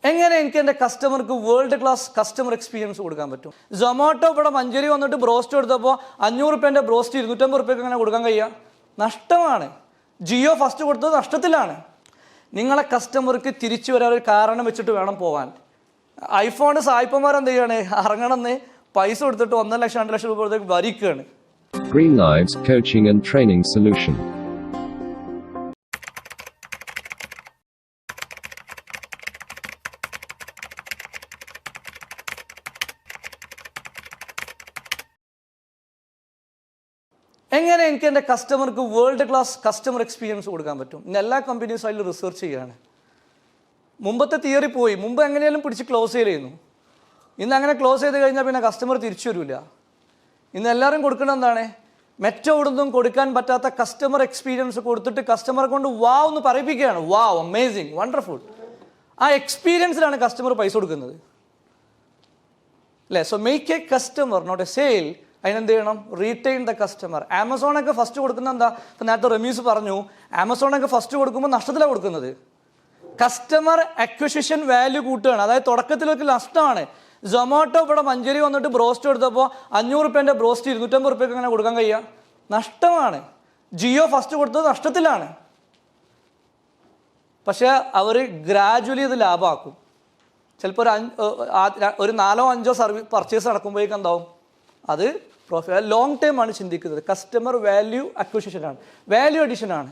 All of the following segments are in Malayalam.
എങ്ങനെ എനിക്ക് എൻ്റെ കസ്റ്റമർക്ക് വേൾഡ് ക്ലാസ് കസ്റ്റമർ എക്സ്പീരിയൻസ് കൊടുക്കാൻ പറ്റും? സൊമാറ്റോ ഇവിടെ മഞ്ചേരി വന്നിട്ട് ബ്രോസ്റ്റ് എടുത്തപ്പോൾ 500 രൂപേൻ്റെ ബ്രോസ്റ്റ് 250 രൂപയ്ക്ക് എങ്ങനെ കൊടുക്കാൻ കഴിയുക? നഷ്ടമാണ്. ജിയോ ഫസ്റ്റ് കൊടുത്തത് നഷ്ടത്തിലാണ്. നിങ്ങളെ കസ്റ്റമർക്ക് തിരിച്ചു വരാൻ ഒരു കാരണം വെച്ചിട്ട് വേണം പോകാൻ. ഐഫോൺ സായിപ്പന്മാർ എന്ത് ചെയ്യാണ്? ഇറങ്ങണമെന്ന് പൈസ കൊടുത്തിട്ട് 1 ലക്ഷം 2 ലക്ഷം രൂപ കൊടുത്തേക്ക് വരിക്കുകയാണ്. Greenlives Coaching and Training Solution. എങ്ങനെ എനിക്ക് എൻ്റെ കസ്റ്റമർക്ക് വേൾഡ് ക്ലാസ് കസ്റ്റമർ എക്സ്പീരിയൻസ് കൊടുക്കാൻ പറ്റും? ഇന്ന് എല്ലാ കമ്പനീസും അതിൽ റിസർച്ച് ചെയ്യുകയാണ്. മുമ്പത്തെ തിയറി പോയി. മുമ്പ് എങ്ങനെയാലും പിടിച്ച് ക്ലോസ് ചെയ്യുന്നു. ഇന്ന് അങ്ങനെ ക്ലോസ് ചെയ്ത് കഴിഞ്ഞാൽ പിന്നെ കസ്റ്റമർ തിരിച്ചു വരില്ല. ഇന്ന് എല്ലാവരും കൊടുക്കുന്നത് എന്താണ്? മറ്റെവിടുന്നും കൊടുക്കാൻ പറ്റാത്ത കസ്റ്റമർ എക്സ്പീരിയൻസ് കൊടുത്തിട്ട് കസ്റ്റമറെ കൊണ്ട് വാവ് എന്ന് പറയിപ്പിക്കുകയാണ്. വാവ്, അമേസിങ്, വണ്ടർഫുൾ. ആ എക്സ്പീരിയൻസിലാണ് കസ്റ്റമർ പൈസ കൊടുക്കുന്നത് അല്ലേ? So make a customer not a sale. അതിനെന്ത് ചെയ്യണം? Retain the customer. ആമസോണൊക്കെ ഫസ്റ്റ് കൊടുക്കുന്നത് എന്താ? ഇപ്പം നേരത്തെ റമീസ് പറഞ്ഞു, ആമസോണൊക്കെ ഫസ്റ്റ് കൊടുക്കുമ്പോൾ നഷ്ടത്തിലാണ് കൊടുക്കുന്നത്. കസ്റ്റമർ അക്വിസിഷൻ വാല്യൂ കൂട്ടുകയാണ്. അതായത് തുടക്കത്തിലൊക്കെ നഷ്ടമാണ്. സൊമാറ്റോ ഇവിടെ മഞ്ചേരി വന്നിട്ട് ബ്രോസ്റ്റ് എടുത്തപ്പോൾ 500 രൂപേൻ്റെ ബ്രോസ്റ്റ് 250 രൂപയ്ക്ക് എങ്ങനെ കൊടുക്കാൻ കഴിയുക? നഷ്ടമാണ്. ജിയോ ഫസ്റ്റ് കൊടുത്തത് നഷ്ടത്തിലാണ്. പക്ഷേ അവർ ഗ്രാജുവലി ഇത് ലാഭമാക്കും. ചിലപ്പോൾ ഒരു 4-5 സർവീസ് പർച്ചേസ് നടക്കുമ്പോഴേക്കും എന്താവും? അത് പ്രോഫിറ്റ്. ലോങ് ടൈം ആണ് ചിന്തിക്കുന്നത്. കസ്റ്റമർ വാല്യൂ അക്വിസിഷനാണ്, വാല്യൂ അഡീഷനാണ്.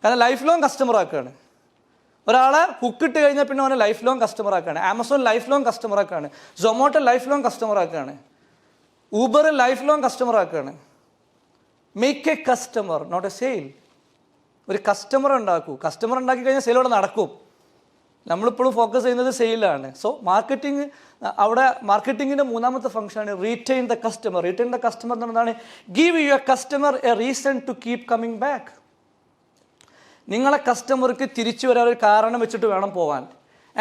കാരണം ലൈഫ് ലോങ് കസ്റ്റമർ ആക്കുകയാണ്. ഒരാളെ ഹുക്കിട്ട് കഴിഞ്ഞാൽ പിന്നെ അവനെ ലൈഫ് ലോങ് കസ്റ്റമർ ആക്കുകയാണ്. ആമസോൺ ലൈഫ് ലോങ് കസ്റ്റമർ ആക്കുകയാണ്. സൊമാറ്റോ ലൈഫ് ലോങ് കസ്റ്റമർ ആക്കുകയാണ്. ഊബർ ലൈഫ് ലോങ് കസ്റ്റമർ ആക്കുകയാണ്. Make a customer not a sale. ഒരു കസ്റ്റമർ ഉണ്ടാക്കൂ. കസ്റ്റമർ ഉണ്ടാക്കി കഴിഞ്ഞാൽ സെയിലൂടെ നടക്കും. നമ്മളിപ്പോഴും ഫോക്കസ് ചെയ്യുന്നത് സെയിലാണ്. സോ മാർക്കറ്റിംഗ്, അവിടെ മാർക്കറ്റിങ്ങിൻ്റെ മൂന്നാമത്തെ ഫംഗ്ഷനാണ് retain the customer. Retain the customer എന്ന് പറഞ്ഞാൽ give your customer a reason to keep coming back. നിങ്ങളെ കസ്റ്റമർക്ക് തിരിച്ചു വരാൻ ഒരു കാരണം വെച്ചിട്ട് വേണം പോകാൻ.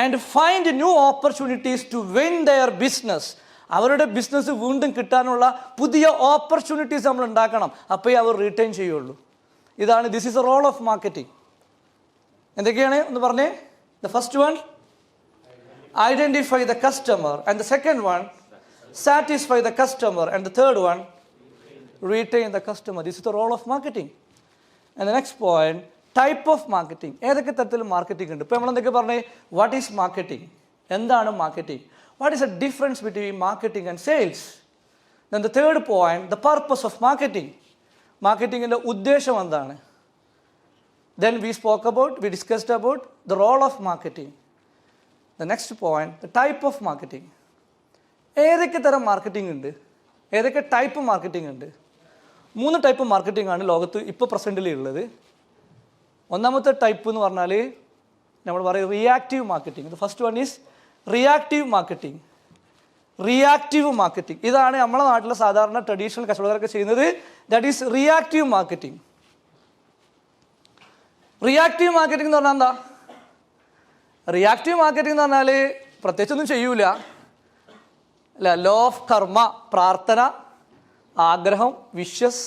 And find new opportunities to win their business. അവരുടെ ബിസിനസ് വീണ്ടും കിട്ടാനുള്ള പുതിയ ഓപ്പർച്യൂണിറ്റീസ് നമ്മൾ ഉണ്ടാക്കണം. അപ്പോഴേ അവർ റീറ്റെയിൻ ചെയ്യുള്ളൂ. ഇതാണ് this is a role of marketing. എന്തൊക്കെയാണ് ഒന്ന് പറഞ്ഞേ? The first one, identify the customer, and the second one, satisfy the customer, and the third one, retain the customer. This is the role of marketing. And the next point, type of marketing. ഏതൊക്കെ തരത്തിൽ മാർക്കറ്റിംഗ് ഉണ്ട്? ഇപ്പോൾ നമ്മൾ എന്തൊക്കെ പറഞ്ഞേ? What is marketing? എന്താണ് marketing? What is a difference between marketing and sales? Then the third point, the purpose of marketing. മാർക്കറ്റിങ്ങിൻ്റെ ഉദ്ദേശം എന്താണ്? Then we discussed about the role of marketing. The next point, the type of marketing. ഏതൊക്കെ തരം മാർക്കറ്റിംഗ് ഉണ്ട്? ഏതൊക്കെ ടൈപ്പ് മാർക്കറ്റിംഗ് ഉണ്ട്? 3 ടൈപ്പ് മാർക്കറ്റിംഗ് ആണ് ലോകത്ത് ഇപ്പോൾ പ്രസൻറ്റിൽ ഉള്ളത്. ഒന്നാമത്തെ ടൈപ്പ് എന്ന് പറഞ്ഞാൽ നമ്മൾ പറയും reactive marketing. The first one is reactive marketing. Reactive marketing ഇതാണ് നമ്മുടെ നാട്ടിലെ സാധാരണ ട്രഡീഷണൽ കച്ചവടക്കാരൊക്കെ ചെയ്യുന്നത്. That is reactive marketing. Reactive marketing എന്ന് പറഞ്ഞാൽ എന്താ? റിയാക്റ്റീവ് മാർക്കറ്റിംഗ് എന്ന് പറഞ്ഞാൽ പ്രത്യേകിച്ചൊന്നും ചെയ്യൂല അല്ല. ലോ ഓഫ് കർമ്മ, പ്രാർത്ഥന, ആഗ്രഹം, വിശ്വസ്.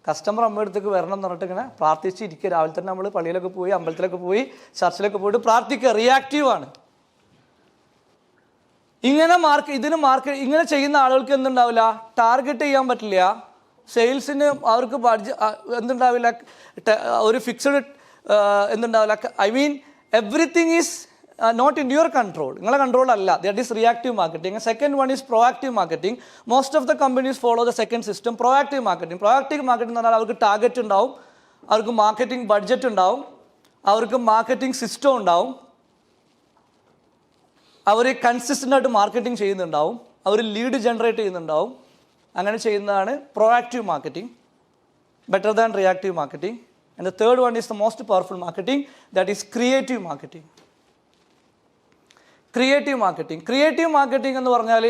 കസ്റ്റമർ നമ്മുടെ അടുത്തേക്ക് വരണം എന്ന് പറഞ്ഞിട്ട് ഇങ്ങനെ പ്രാർത്ഥിച്ചിരിക്കുക. രാവിലെ തന്നെ നമ്മൾ പള്ളിയിലൊക്കെ പോയി, അമ്പലത്തിലൊക്കെ പോയി, ചർച്ചിലൊക്കെ പോയിട്ട് പ്രാർത്ഥിക്കുക. റിയാക്റ്റീവാണ്. ഇങ്ങനെ ചെയ്യുന്ന ആളുകൾക്ക് എന്തുണ്ടാവില്ല? ടാർഗറ്റ് ചെയ്യാൻ പറ്റില്ല. സെയിൽസിന് അവർക്ക് എന്തുണ്ടാവില്ല? ഒരു ഫിക്സഡ് എന്തുണ്ടാവില്ല. I mean everything is not in your control. നിങ്ങളെ കൺട്രോൾ അല്ല. That is reactive marketing. Second one is proactive marketing. Most of the companies follow the second system, proactive marketing. Proactive marketing എന്ന് പറഞ്ഞാൽ അവർക്ക് ടാർഗറ്റ് ഉണ്ടാവും, അവർക്ക് മാർക്കറ്റിംഗ് ബഡ്ജറ്റ് ഉണ്ടാവും, അവർക്ക് മാർക്കറ്റിംഗ് സിസ്റ്റം ഉണ്ടാവും, അവർ കൺസിസ്റ്റൻ്റ് ആയിട്ട് മാർക്കറ്റിംഗ് ചെയ്യുന്നുണ്ടാവും, അവർ ലീഡ് ജനറേറ്റ് ചെയ്യുന്നുണ്ടാവും. അങ്ങനെ ചെയ്യുന്നതാണ് proactive marketing, better than reactive marketing. And the third one is the most powerful marketing, that is creative marketing. Creative marketing എന്ന് പറഞ്ഞാൽ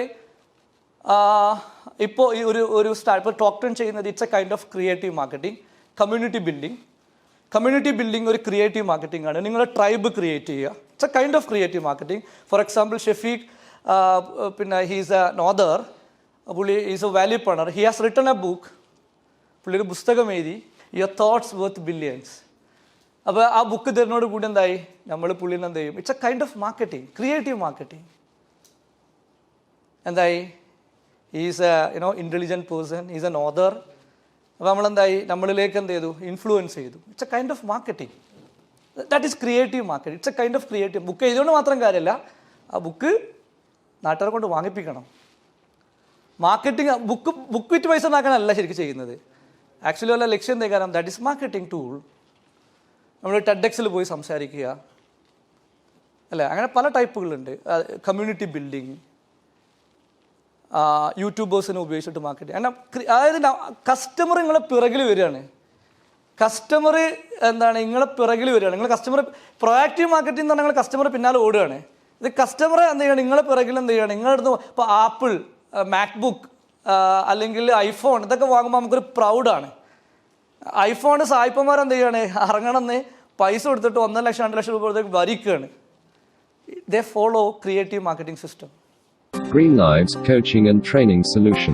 ഇപ്പോൾ ഈ ഒരു ഇപ്പോൾ ടോക്ടൺ ചെയ്യുന്നത് it's a kind of creative marketing. Community building ഒരു ക്രിയേറ്റീവ് മാർക്കറ്റിംഗ് ആണ്. നിങ്ങളുടെ ട്രൈബ് ക്രിയേറ്റ് ചെയ്യുക. It's a kind of creative marketing. For example Shafeeq, പിന്നെ ഹീസ് എ ഓഥർ, പുള്ളി ഈസ് എ വാല്യൂ പണർ. He has written A book. പുള്ളി ഒരു പുസ്തകം എഴുതി, യുവർ തോട്ട്സ് വർത്ത് ബില്യൺസ്. അപ്പോൾ ആ ബുക്ക് തരുന്നോട് കൂടി എന്തായി നമ്മൾ പുള്ളിനെ എന്ത് ചെയ്യും? It's a kind of marketing, creative marketing. എന്തായി? Is a intelligent person, is an author. അപ്പോൾ നമ്മളെന്തായി? നമ്മളിലേക്ക് എന്ത് ചെയ്തു? ഇൻഫ്ലുവൻസ് ചെയ്തു. It's a kind of marketing. That is creative market. It's a kind of creative. Book എഴുതുകൊണ്ട് മാത്രം കാര്യമല്ല, ആ ബുക്ക് നാട്ടുകാരെ കൊണ്ട് വാങ്ങിപ്പിക്കണം. മാർക്കറ്റിംഗ് ബുക്ക് വിറ്റ് പൈസ ഉണ്ടാക്കാനല്ല ശരിക്കും ചെയ്യുന്നത്. ആക്ച്വലി വല്ല ലക്ഷ്യം എന്താ? കാരണം ദാറ്റ് ഈസ് മാർക്കറ്റിംഗ് ടൂൾ. നമ്മൾ ടെഡെക്സിൽ പോയി സംസാരിക്കുക അല്ലേ, അങ്ങനെ പല ടൈപ്പുകളുണ്ട്. കമ്മ്യൂണിറ്റി ബിൽഡിങ്, യൂട്യൂബേഴ്സിനെ ഉപയോഗിച്ചിട്ട് മാർക്കറ്റിംഗ്. അങ്ങനെ അതായത് കസ്റ്റമർ നിങ്ങളെ പിറകിൽ വരികയാണ്. കസ്റ്റമർ എന്താണ് നിങ്ങളെ പിറകിൽ വരികയാണ്. നിങ്ങൾ കസ്റ്റമർ പ്രൊആക്റ്റീവ് മാർക്കറ്റിംഗ് എന്ന് പറഞ്ഞാൽ നിങ്ങൾ കസ്റ്റമർ പിന്നാലെ ഓടുകയാണ്. ഇത് കസ്റ്റമറെ എന്ത് ചെയ്യണം? നിങ്ങളെ പിറകിൽ എന്ത് ചെയ്യണം? നിങ്ങളുടെ അടുത്ത് ഇപ്പോൾ ആപ്പിൾ, മാക്ബുക്ക് അല്ലെങ്കിൽ ഐഫോൺ ഇതൊക്കെ വാങ്ങുമ്പോൾ നമുക്കൊരു പ്രൗഡാണ്. ഐഫോണ് സായിപ്പന്മാർ എന്ത് ചെയ്യാണ്? ഇറങ്ങണമെന്ന് പൈസ കൊടുത്തിട്ട് 1 ലക്ഷം 2 ലക്ഷം രൂപ കൊടുത്തേക്ക് വരിക്കുകയാണ്. They follow creative marketing system. Greenlives Coaching and Training Solution.